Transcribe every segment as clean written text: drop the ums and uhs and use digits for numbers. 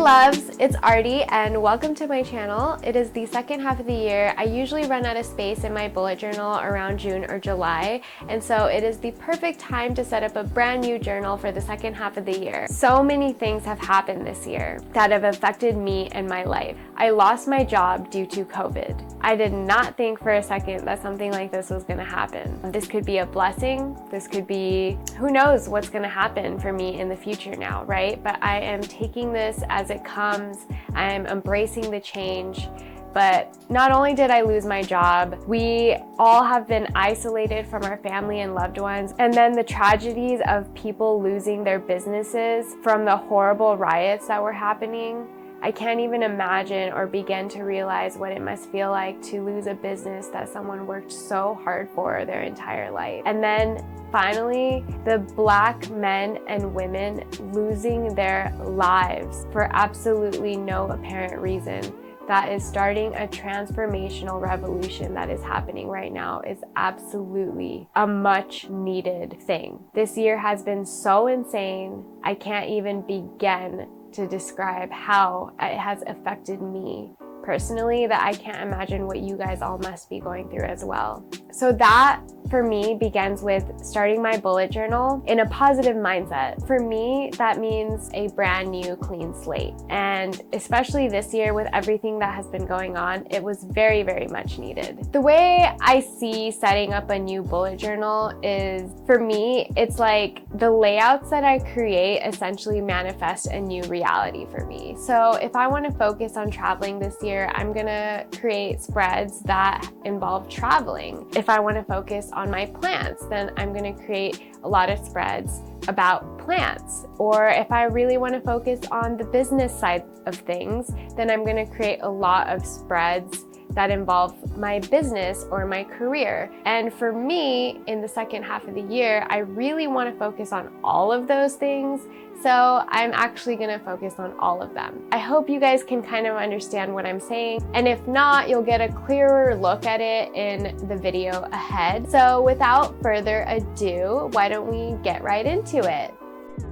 loves, it's Artie and welcome to my channel. It is the second half of the year. I usually run out of space in my bullet journal around June or July, and so it is the perfect time to set up a brand new journal for the second half of the year. So many things have happened this year that have affected me and my life. I lost my job due to COVID. I did not think for a second that something like this was going to happen. This could be a blessing. This could be, who knows what's going to happen for me in the future now, right? But I am taking this as it comes. I am embracing the change. But not only did I lose my job, we all have been isolated from our family and loved ones. And then the tragedies of people losing their businesses from the horrible riots that were happening. I can't even imagine or begin to realize what it must feel like to lose a business that someone worked so hard for their entire life. And then finally, the Black men and women losing their lives for absolutely no apparent reason. That is starting a transformational revolution that is happening right now is absolutely a much needed thing. This year has been so insane. I can't even begin to describe how it has affected me personally, that I can't imagine what you guys all must be going through as well. So that for me begins with starting my bullet journal in a positive mindset. For me, that means a brand new clean slate. And especially this year with everything that has been going on, it was very, very much needed. The way I see setting up a new bullet journal is, for me, it's like the layouts that I create essentially manifest a new reality for me. So if I want to focus on traveling this year, I'm gonna create spreads that involve traveling. If I want to focus on my plants, then I'm gonna create a lot of spreads about plants. Or if I really want to focus on the business side of things, then I'm gonna create a lot of spreads that involve my business or my career. And for me, in the second half of the year, I really want to focus on all of those things. So I'm actually gonna focus on all of them. I hope you guys can kind of understand what I'm saying. And if not, you'll get a clearer look at it in the video ahead. So without further ado, why don't we get right into it?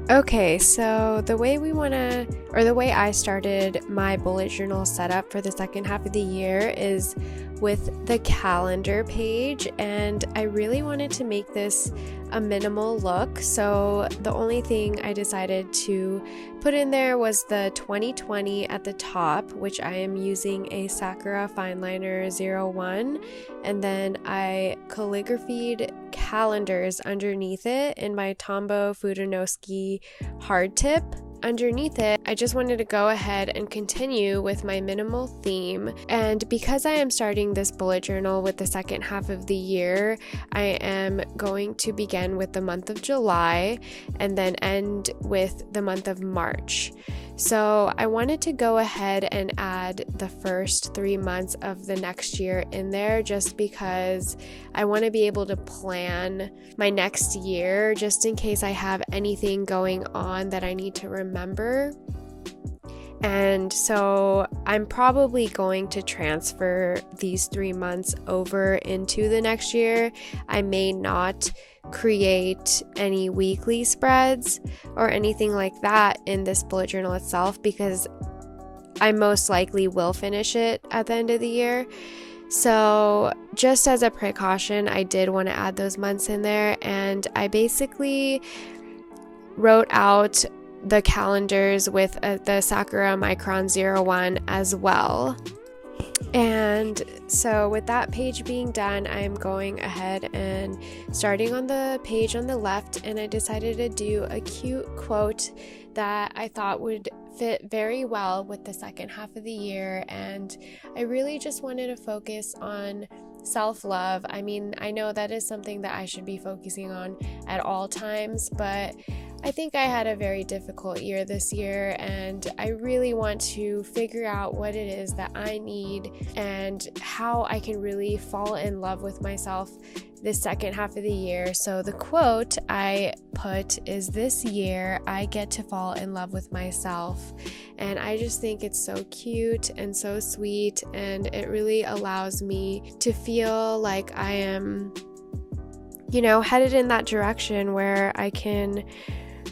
Okay, so the way I started my bullet journal setup for the second half of the year is with the calendar page, and I really wanted to make this a minimal look, so the only thing I decided to put in there was the 2020 at the top, which I am using a Sakura fine liner 01, and then I calligraphied calendars underneath it in my Tombow Fude hard tip. Underneath it, I just wanted to go ahead and continue with my minimal theme. And because I am starting this bullet journal with the second half of the year, I am going to begin with the month of July and then end with the month of March. So I wanted to go ahead and add the first 3 months of the next year in there just because I want to be able to plan my next year just in case I have anything going on that I need to remember. And so I'm probably going to transfer these 3 months over into the next year. I may not create any weekly spreads or anything like that in this bullet journal itself because I most likely will finish it at the end of the year. So just as a precaution, I did want to add those months in there, and I basically wrote out the calendars with the Sakura Micron 01 as well. And so with that page being done, I'm going ahead and starting on the page on the left, and I decided to do a cute quote that I thought would fit very well with the second half of the year. And I really just wanted to focus on self-love. I mean, I know that is something that I should be focusing on at all times, but I think I had a very difficult year this year, and I really want to figure out what it is that I need and how I can really fall in love with myself this second half of the year. So the quote I put is, "This year I get to fall in love with myself." And I just think it's so cute and so sweet, and it really allows me to feel like I am, headed in that direction where I can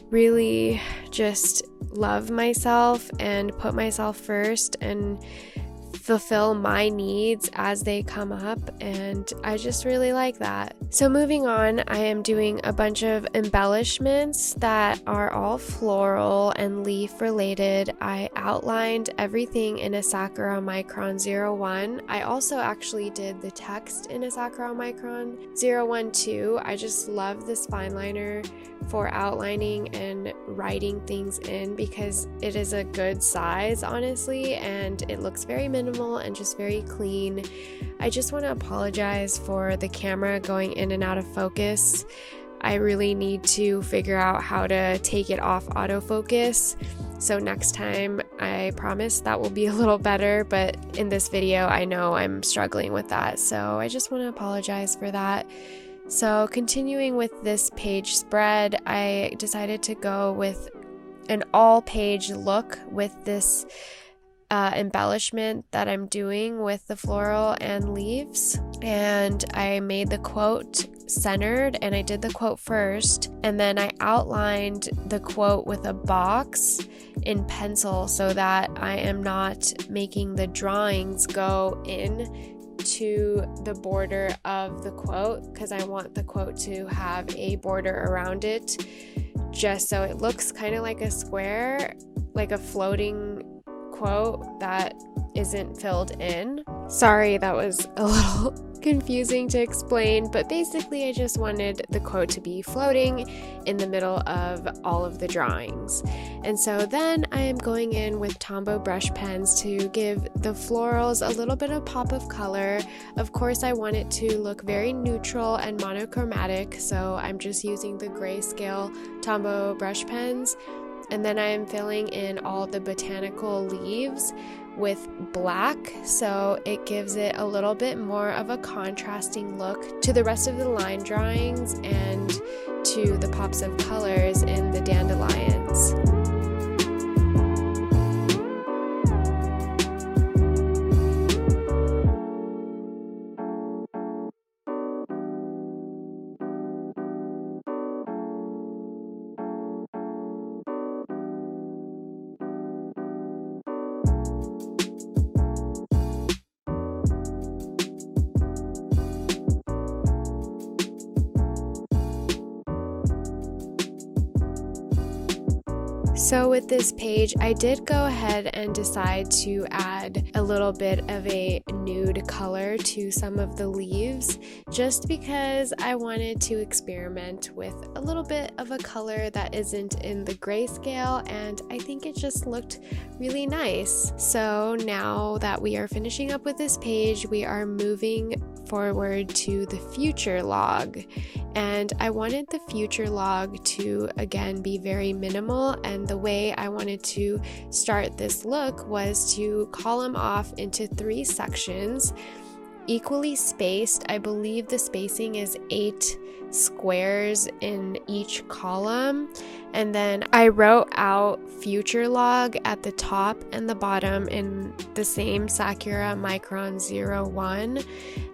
really just love myself and put myself first and fulfill my needs as they come up, and I just really like that. So moving on, I am doing a bunch of embellishments that are all floral and leaf related. I outlined everything in a Sakura Micron 01. I also actually did the text in a Sakura Micron 01 too. I just love this fine liner for outlining and writing things in because it is a good size, honestly, and it looks very minimal and just very clean. I just want to apologize for the camera going in and out of focus. I really need to figure out how to take it off autofocus. So next time, I promise that will be a little better, but in this video, I know I'm struggling with that. So I just want to apologize for that. So continuing with this page spread, I decided to go with an all-page look with this embellishment that I'm doing with the floral and leaves. And I made the quote centered, and I did the quote first, and then I outlined the quote with a box in pencil so that I am not making the drawings go in to the border of the quote, because I want the quote to have a border around it, just so it looks kind of like a square, like a floating quote that isn't filled in. Sorry, that was a little confusing to explain, but basically I just wanted the quote to be floating in the middle of all of the drawings. And so then I am going in with tombow brush pens to give the florals a little bit of pop of color. Of course, I want it to look very neutral and monochromatic, so I'm just using the grayscale tombow brush pens. And then I am filling in all the botanical leaves with black, so it gives it a little bit more of a contrasting look to the rest of the line drawings and to the pops of colors in the dandelions. So with this page, I did go ahead and decide to add a little bit of a nude color to some of the leaves, just because I wanted to experiment with a little bit of a color that isn't in the grayscale, and I think it just looked really nice. So now that we are finishing up with this page, we are moving forward to the future log, and I wanted the future log to again be very minimal, and the way I wanted to start this look was to column off into 3 sections, equally spaced. I believe the spacing is 8 squares in each column, and then I wrote out future log at the top and the bottom in the same Sakura Micron 01,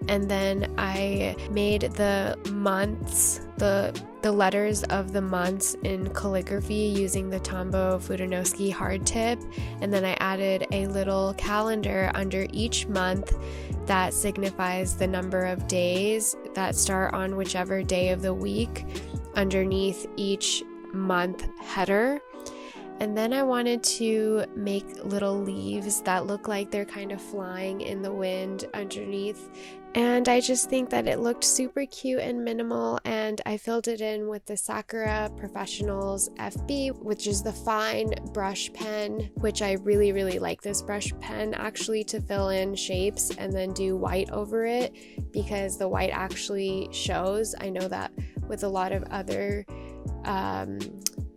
and then I made the months, the letters of the months in calligraphy using the Tombow Fudenosuke hard tip, and then I added a little calendar under each month that signifies the number of days that start on whichever day of the week underneath each month header. And then I wanted to make little leaves that look like they're kind of flying in the wind underneath. And I just think that it looked super cute and minimal, and I filled it in with the Sakura Professionals FB, which is the fine brush pen, which I really, really like this brush pen actually to fill in shapes and then do white over it, because the white actually shows. I know that with a lot of other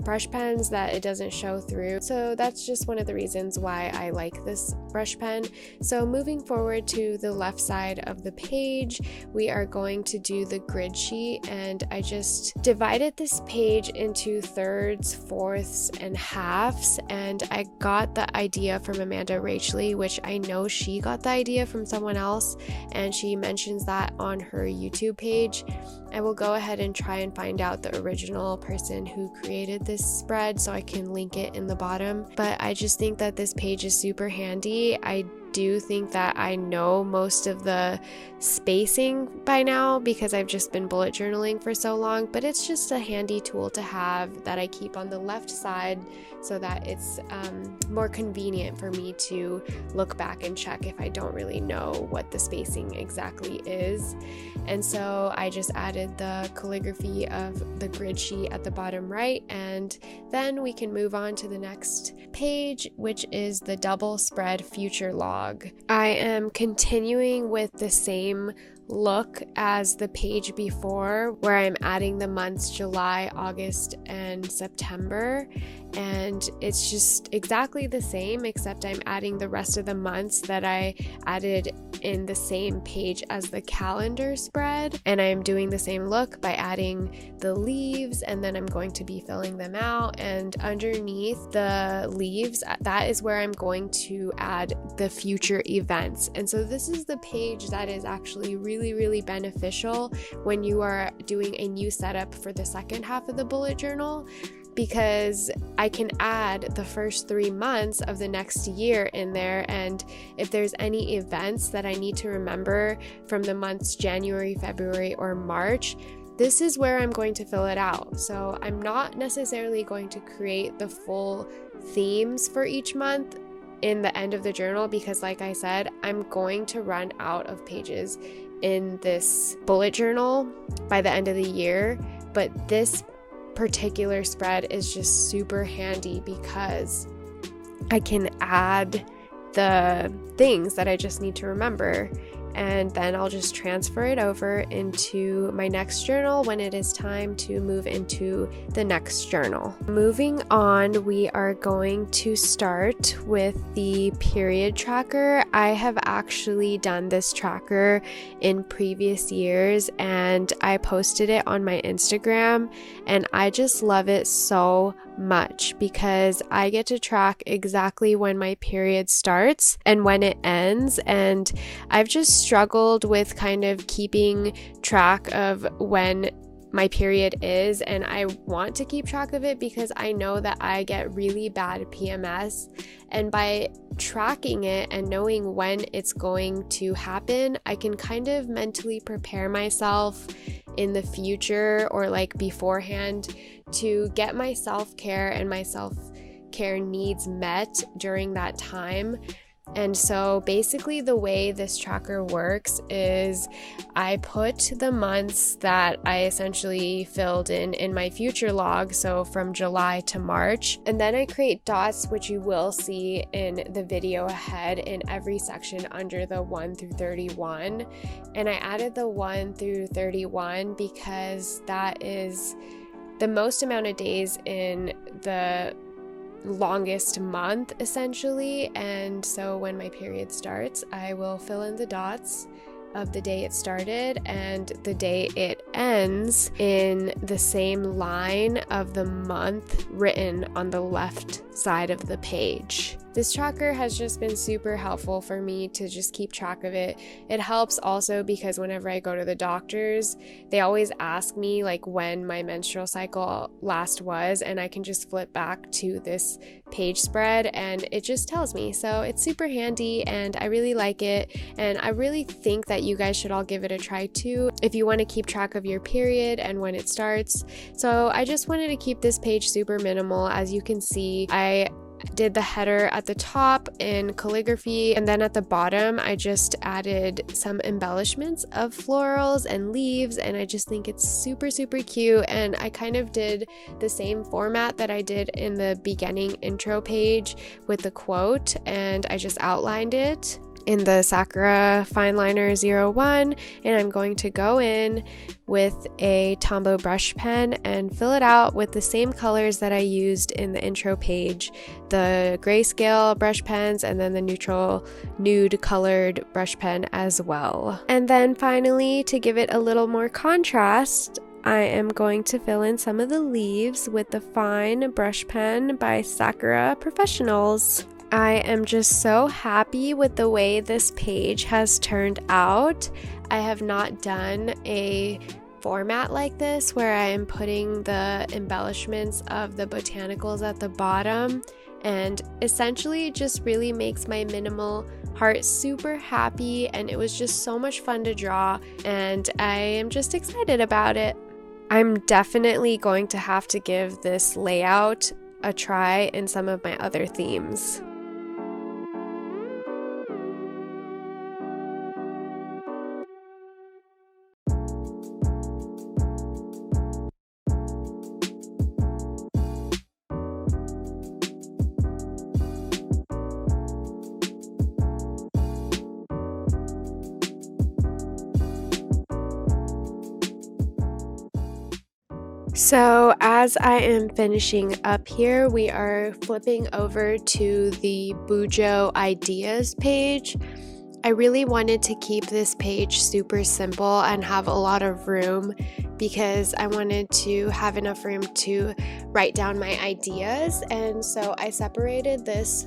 brush pens that it doesn't show through. So that's just one of the reasons why I like this brush pen. So moving forward to the left side of the page, we are going to do the grid sheet, and I just divided this page into thirds, fourths, and halves, and I got the idea from Amanda Rachley, which I know she got the idea from someone else, and she mentions that on her YouTube page. I will go ahead and try and find out the original person who created this this spread, so I can link it in the bottom. But I just think that this page is super handy. I do think that I know most of the spacing by now because I've just been bullet journaling for so long, but it's just a handy tool to have that I keep on the left side so that it's more convenient for me to look back and check if I don't really know what the spacing exactly is. And so I just added the calligraphy of the grid sheet at the bottom right, and then we can move on to the next page, which is the double spread future log. I am continuing with the same look as the page before, where I'm adding the months July, August, and September, and it's just exactly the same, except I'm adding the rest of the months that I added in the same page as the calendar spread, and I'm doing the same look by adding the leaves, and then I'm going to be filling them out, and underneath the leaves, that is where I'm going to add the future events. And so this is the page that is actually really beneficial when you are doing a new setup for the second half of the bullet journal, because I can add the first 3 months of the next year in there, and if there's any events that I need to remember from the months January, February, or March, this is where I'm going to fill it out. So I'm not necessarily going to create the full themes for each month in the end of the journal, because like I said, I'm going to run out of pages in this bullet journal by the end of the year. But this particular spread is just super handy because I can add the things that I just need to remember, and then I'll just transfer it over into my next journal when it is time to move into the next journal. Moving on, we are going to start with the period tracker. I have actually done this tracker in previous years, and I posted it on my Instagram, and I just love it so much because I get to track exactly when my period starts and when it ends, and I've just struggled with kind of keeping track of when my period is, and I want to keep track of it because I know that I get really bad PMS, and by tracking it and knowing when it's going to happen, I can kind of mentally prepare myself in the future or like beforehand to get my self-care and my self-care needs met during that time. And so basically the way this tracker works is I put the months that I essentially filled in my future log, so from July to March, and then I create dots, which you will see in the video ahead in every section under the 1 through 31. And I added the 1 through 31 because that is the most amount of days in the longest month essentially, and so when my period starts, I will fill in the dots of the day it started and the day it ends in the same line of the month written on the left side of the page. This tracker has just been super helpful for me to just keep track of it. It helps also because whenever I go to the doctors, they always ask me like when my menstrual cycle last was, and I can just flip back to this page spread and it just tells me. So it's super handy and I really like it, and I really think that you guys should all give it a try too if you want to keep track of your period and when it starts. So I just wanted to keep this page super minimal. As you can see, I did the header at the top in calligraphy, and then at the bottom I just added some embellishments of florals and leaves, and I just think it's super cute. And I kind of did the same format that I did in the beginning intro page with the quote, and I just outlined it in the Sakura Fine Liner 01, and I'm going to go in with a tombow brush pen and fill it out with the same colors that I used in the intro page, the grayscale brush pens and then the neutral nude colored brush pen as well. And then finally, to give it a little more contrast, I am going to fill in some of the leaves with the fine brush pen by Sakura Professionals. I am just so happy with the way this page has turned out. I have not done a format like this where I am putting the embellishments of the botanicals at the bottom, and essentially it just really makes my minimal heart super happy, and it was just so much fun to draw, and I am just excited about it. I'm definitely going to have to give this layout a try in some of my other themes. So as I am finishing up here, we are flipping over to the bujo ideas page. I really wanted to keep this page super simple and have a lot of room because I wanted to have enough room to write down my ideas, and so I separated this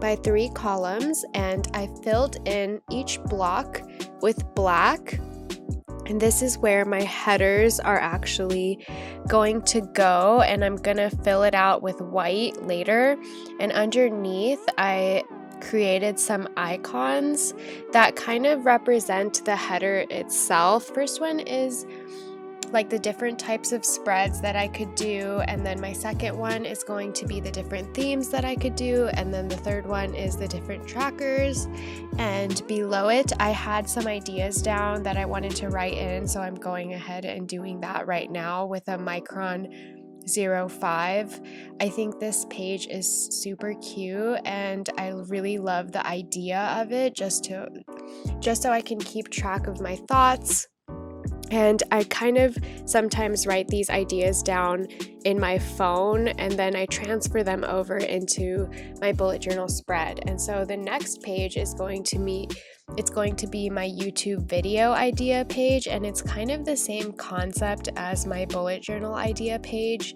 by 3 columns and I filled in each block with black. And this is where my headers are actually going to go, and I'm gonna fill it out with white later. And underneath, I created some icons that kind of represent the header itself. First one is like the different types of spreads that I could do, and then my second one is going to be the different themes that I could do, and then the third one is the different trackers. And below it I had some ideas down that I wanted to write in, so I'm going ahead and doing that right now with a micron 05. I think this page is super cute and I really love the idea of it, just so I can keep track of my thoughts. And I kind of sometimes write these ideas down in my phone and then I transfer them over into my bullet journal spread. And so the next page is going to be my YouTube video idea page, and it's kind of the same concept as my bullet journal idea page,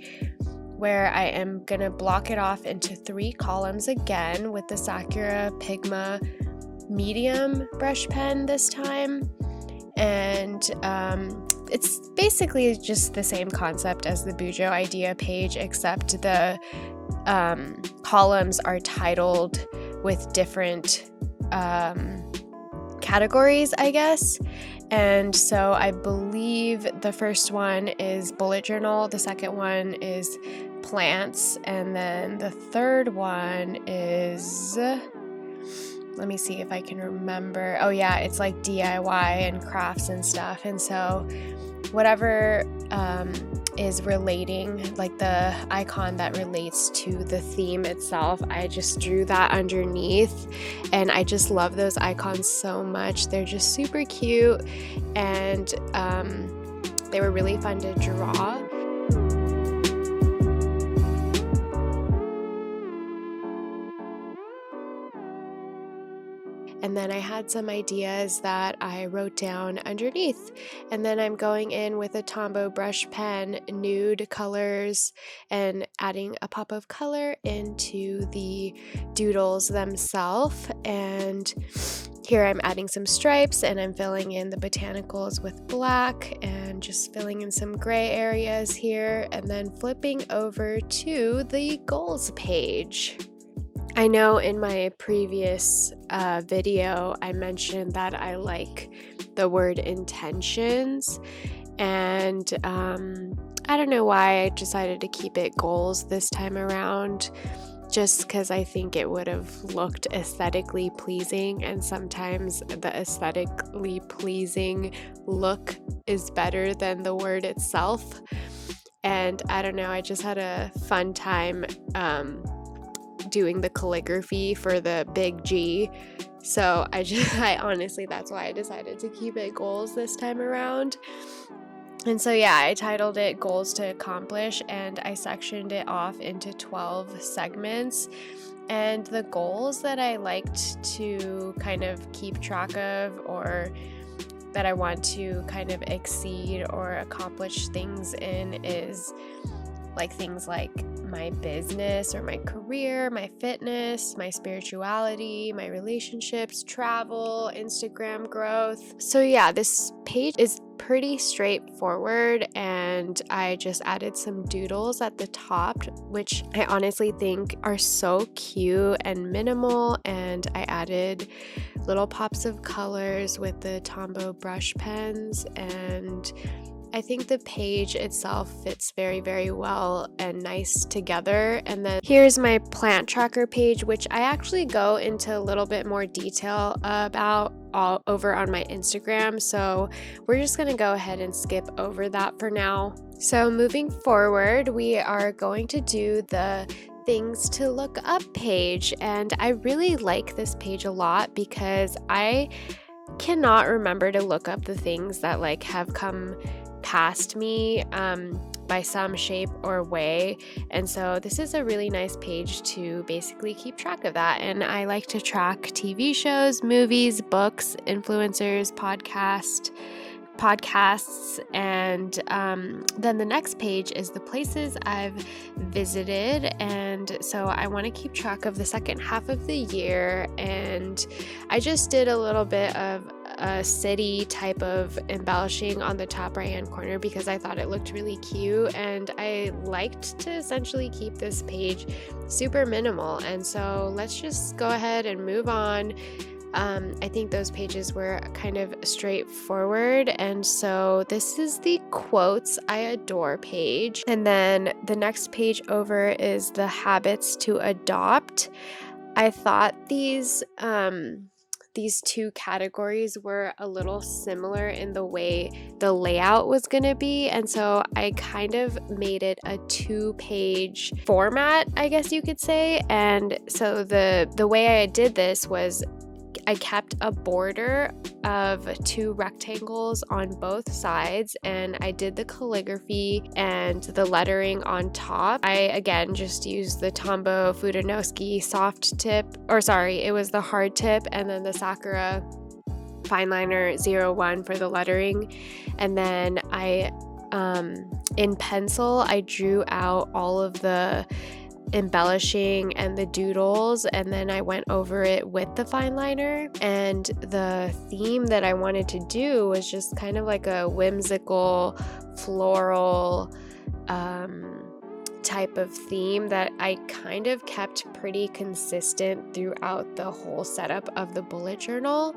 where I am going to block it off into 3 columns again with the Sakura Pigma medium brush pen this time. And it's basically just the same concept as the bujo idea page, except the columns are titled with different categories, I guess. And so I believe the first one is bullet journal, the second one is plants, and then the third one is... let me see if I can remember. Oh yeah, it's like DIY and crafts and stuff. And so whatever is relating, like the icon that relates to the theme itself, I just drew that underneath. And I just love those icons so much. They're just super cute, and they were really fun to draw. And then I had some ideas that I wrote down underneath. And then I'm going in with a tombow brush pen, nude colors, and adding a pop of color into the doodles themselves. And here I'm adding some stripes, and I'm filling in the botanicals with black and just filling in some gray areas here, and then flipping over to the goals page. I know in my previous video I mentioned that I like the word intentions, and I don't know why I decided to keep it goals this time around, just because I think it would have looked aesthetically pleasing, and sometimes the aesthetically pleasing look is better than the word itself. And I don't know, I just had a fun time doing the calligraphy for the big G, so I honestly, that's why I decided to keep it goals this time around. And so yeah, I titled it Goals to Accomplish, and I sectioned it off into 12 segments. And the goals that I liked to kind of keep track of, or that I want to kind of exceed or accomplish things in, is like things like my business or my career, my fitness, my spirituality, my relationships, travel, Instagram growth. So yeah, this page is pretty straightforward, and I just added some doodles at the top, which I honestly think are so cute and minimal, and I added little pops of colors with the Tombow brush pens, and I think the page itself fits very, very well and nice together. And then here's my plant tracker page, which I actually go into a little bit more detail about all over on my Instagram. So we're just going to go ahead and skip over that for now. So moving forward, we are going to do the things to look up page. And I really like this page a lot because I cannot remember to look up the things that like have come past me by some shape or way, and so this is a really nice page to basically keep track of that. And I like to track TV shows, movies, books, influencers, podcasts, and then the next page is the places I've visited, and so I want to keep track of the second half of the year. And I just did a little bit of a city type of embellishing on the top right hand corner because I thought it looked really cute, and I liked to essentially keep this page super minimal. And so let's just go ahead and move on. I think those pages were kind of straightforward, and so this is the quotes I adore page. And then the next page over is the habits to adopt. I thought these two categories were a little similar in the way the layout was going to be, and so I kind of made it a 2-page format, I guess you could say. And so the way I did this was I kept a border of 2 rectangles on both sides, and I did the calligraphy and the lettering on top. I again just used the Tombow Fude soft tip, it was the hard tip, and then the Sakura fine liner 01 for the lettering. And then I in pencil I drew out all of the embellishing and the doodles, and then I went over it with the fine liner. And the theme that I wanted to do was just kind of like a whimsical floral type of theme that I kind of kept pretty consistent throughout the whole setup of the bullet journal.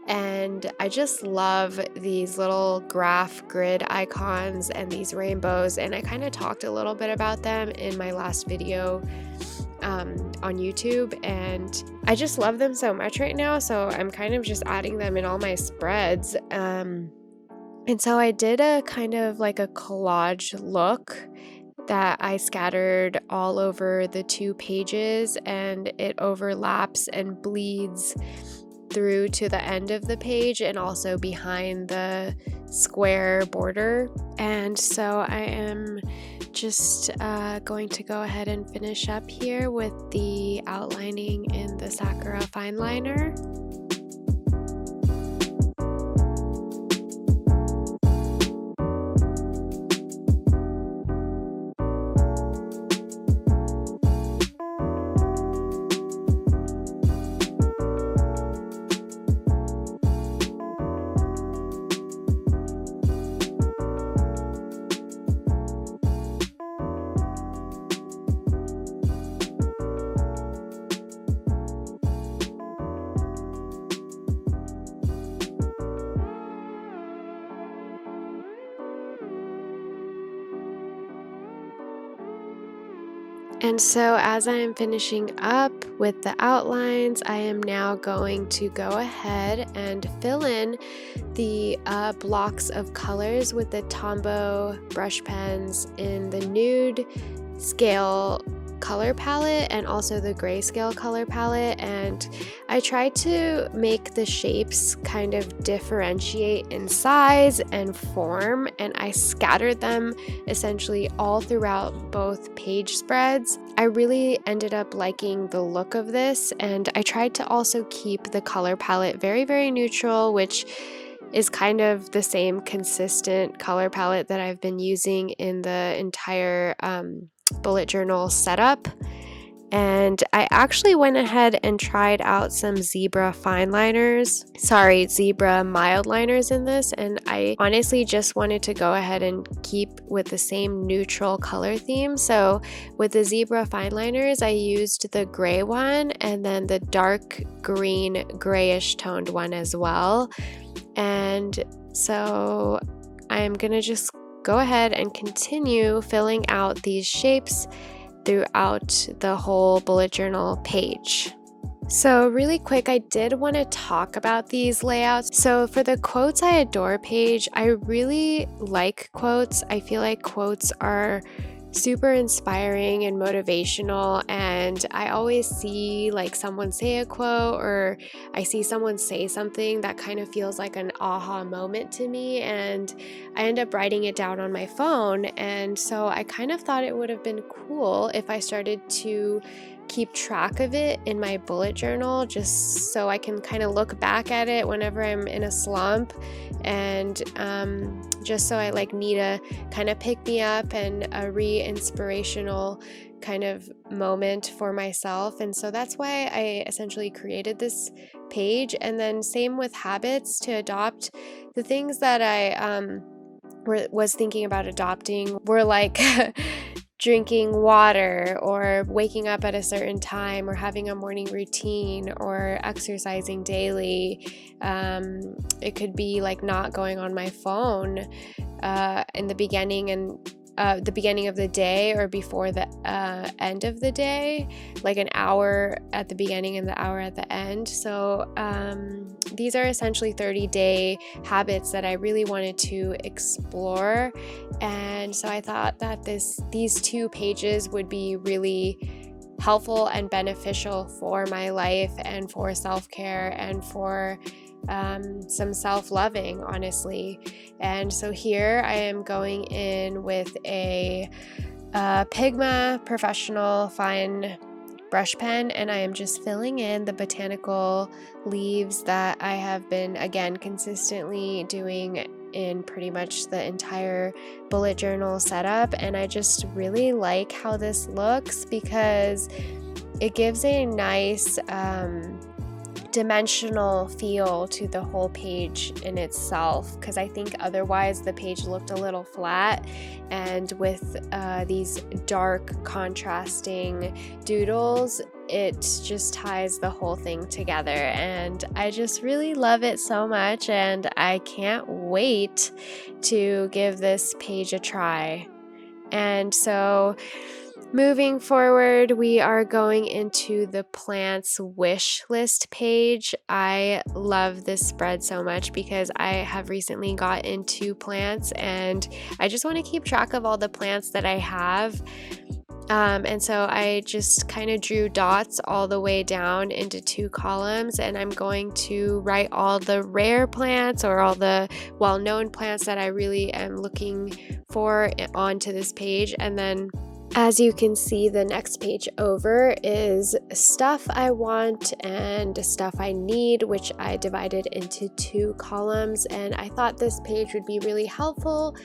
And I just love these little graph grid icons and these rainbows, and I kind of talked a little bit about them in my last video on YouTube, and I just love them so much right now, so I'm kind of just adding them in all my spreads. And so I did a kind of like a collage look that I scattered all over the 2 pages, and it overlaps and bleeds through to the end of the page and also behind the square border. And so I am just going to go ahead and finish up here with the outlining in the Sakura fine liner. And so as I'm finishing up with the outlines, I am now going to go ahead and fill in the blocks of colors with the Tombow brush pens in the nude scale color palette and also the grayscale color palette. And I tried to make the shapes kind of differentiate in size and form, and I scattered them essentially all throughout both page spreads. I really ended up liking the look of this, and I tried to also keep the color palette very, very neutral, which is kind of the same consistent color palette that I've been using in the entire bullet journal setup. And I actually went ahead and tried out some zebra mild liners in this, and I honestly just wanted to go ahead and keep with the same neutral color theme. So with the zebra fine liners, I used the gray one and then the dark green grayish toned one as well. And so I'm gonna just go ahead and continue filling out these shapes throughout the whole bullet journal page. So really quick, I did want to talk about these layouts. So for the quotes I adore page, I really like quotes. I feel like quotes are super inspiring and motivational, and I always see like someone say a quote, or I see someone say something that kind of feels like an aha moment to me, and I end up writing it down on my phone. And so I kind of thought it would have been cool if I started to keep track of it in my bullet journal, just so I can kind of look back at it whenever I'm in a slump, and just so I like need a kind of pick me up and a re-inspirational kind of moment for myself. And so that's why I essentially created this page. And then same with habits, to adopt the things that I was thinking about adopting were like drinking water, or waking up at a certain time, or having a morning routine, or exercising daily. It could be like not going on my phone in the beginning and the beginning of the day, or before the end of the day, like an hour at the beginning and the hour at the end. So these are essentially 30-day habits that I really wanted to explore. And so I thought that these 2 pages would be really helpful and beneficial for my life, and for self-care, and for some self-loving, honestly. And so here I am going in with a Pigma Professional Fine brush pen, and I am just filling in the botanical leaves that I have been, again, consistently doing in pretty much the entire bullet journal setup. And I just really like how this looks, because it gives a nice dimensional feel to the whole page in itself, because I think otherwise the page looked a little flat. And with these dark contrasting doodles, it just ties the whole thing together, and I just really love it so much, and I can't wait to give this page a try. And so moving forward, we are going into the plants wish list page. I love this spread so much because I have recently got into plants, and I just want to keep track of all the plants that I have. And so I just kind of drew dots all the way down into 2 columns, and I'm going to write all the rare plants, or all the well-known plants that I really am looking for onto this page. And then, as you can see, the next page over is stuff I want and stuff I need, which I divided into 2 columns. And I thought this page would be really helpful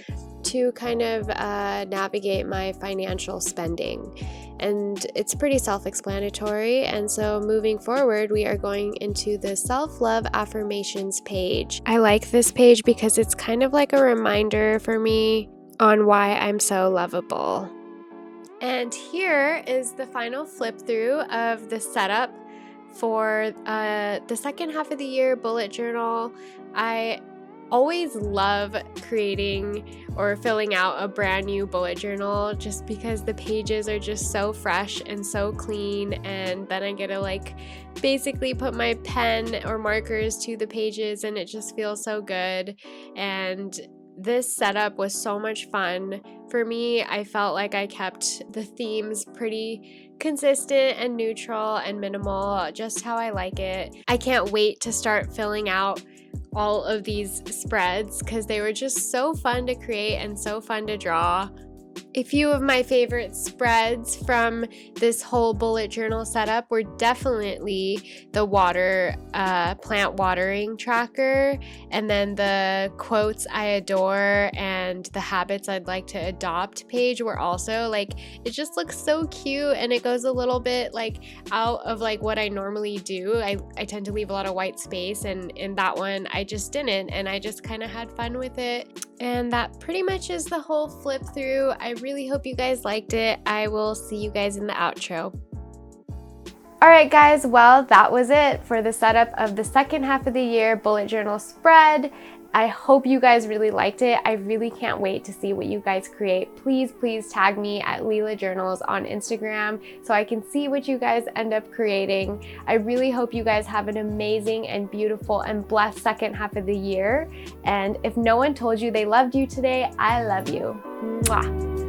to kind of navigate my financial spending. And it's pretty self-explanatory. And so moving forward, we are going into the self-love affirmations page. I like this page because it's kind of like a reminder for me on why I'm so lovable. And here is the final flip through of the setup for the second half of the year bullet journal. I always love creating or filling out a brand new bullet journal, just because the pages are just so fresh and so clean, and then I get to like basically put my pen or markers to the pages, and it just feels so good. And this setup was so much fun for me. I felt like I kept the themes pretty consistent and neutral and minimal, just how I like it. I can't wait to start filling out all of these spreads because they were just so fun to create and so fun to draw. A few of my favorite spreads from this whole bullet journal setup were definitely the plant watering tracker, and then the quotes I adore and the habits I'd like to adopt page were also like, it just looks so cute, and it goes a little bit like out of like what I normally do. I tend to leave a lot of white space, and in that one I just didn't, and I just kind of had fun with it. And that pretty much is the whole flip through. I really hope you guys liked it. I will see you guys in the outro. Alright guys, well that was it for the setup of the second half of the year bullet journal spread. I hope you guys really liked it. I really can't wait to see what you guys create. Please tag me at Leela Journals on Instagram so I can see what you guys end up creating. I really hope you guys have an amazing and beautiful and blessed second half of the year. And if no one told you they loved you today, I love you. Mwah.